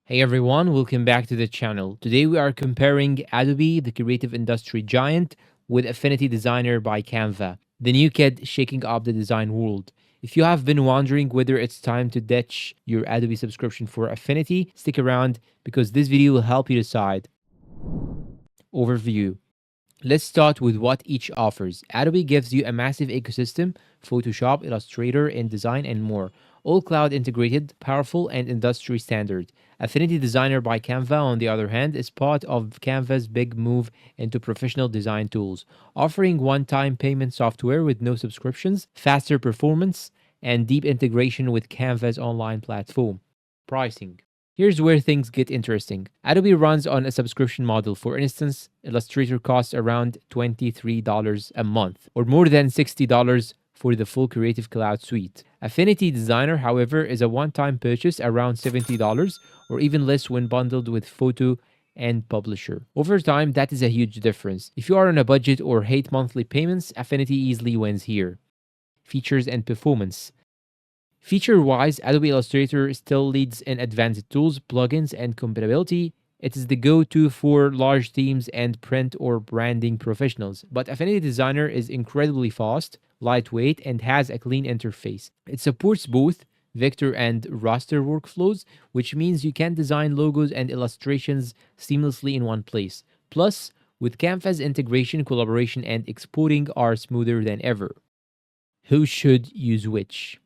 Hey everyone, welcome back to the channel. Today we are comparing Adobe, the creative industry giant, with Affinity Designer by Canva, the new kid shaking up the design world. If you have been wondering whether it's time to ditch your Adobe subscription for Affinity, stick around because this video will help you decide. Overview. Let's start with what each offers. Adobe gives you a massive ecosystem: Photoshop, Illustrator, InDesign, and more. All cloud integrated, powerful, and industry standard. Affinity Designer by Canva, on the other hand, is part of Canva's big move into professional design tools, offering one time payment software with no subscriptions, faster performance, and deep integration with Canva's online platform. Pricing. Here's where things get interesting. Adobe runs on a subscription model. For instance, Illustrator costs around $23 a month, or more than $60 for the full Creative Cloud suite. Affinity Designer, however, is a one-time purchase around $70, or even less when bundled with Photo and Publisher. Over time, that is a huge difference. If you are on a budget or hate monthly payments, Affinity easily wins here. Features and performance. Feature-wise, Adobe Illustrator still leads in advanced tools, plugins, and compatibility. It is the go-to for large teams and print or branding professionals. But Affinity Designer is incredibly fast, lightweight, and has a clean interface. It supports both vector and raster workflows, which means you can design logos and illustrations seamlessly in one place. Plus, with Canva's integration, collaboration, and exporting are smoother than ever. Who should use which?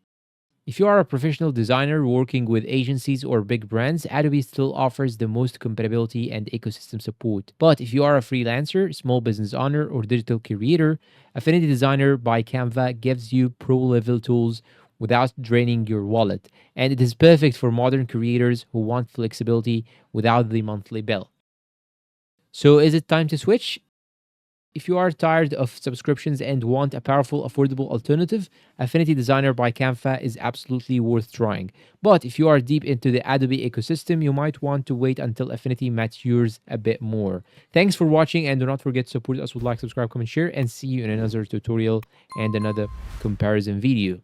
If you are a professional designer working with agencies or big brands, Adobe still offers the most compatibility and ecosystem support. But if you are a freelancer, small business owner, or digital creator, Affinity Designer by Canva gives you pro-level tools without draining your wallet. And it is perfect for modern creators who want flexibility without the monthly bill. So is it time to switch? If you are tired of subscriptions and want a powerful, affordable alternative, Affinity Designer by Canva is absolutely worth trying. But if you are deep into the Adobe ecosystem, you might want to wait until Affinity matures a bit more. Thanks for watching, and do not forget to support us with like, subscribe, comment, share, and see you in another tutorial and another comparison video.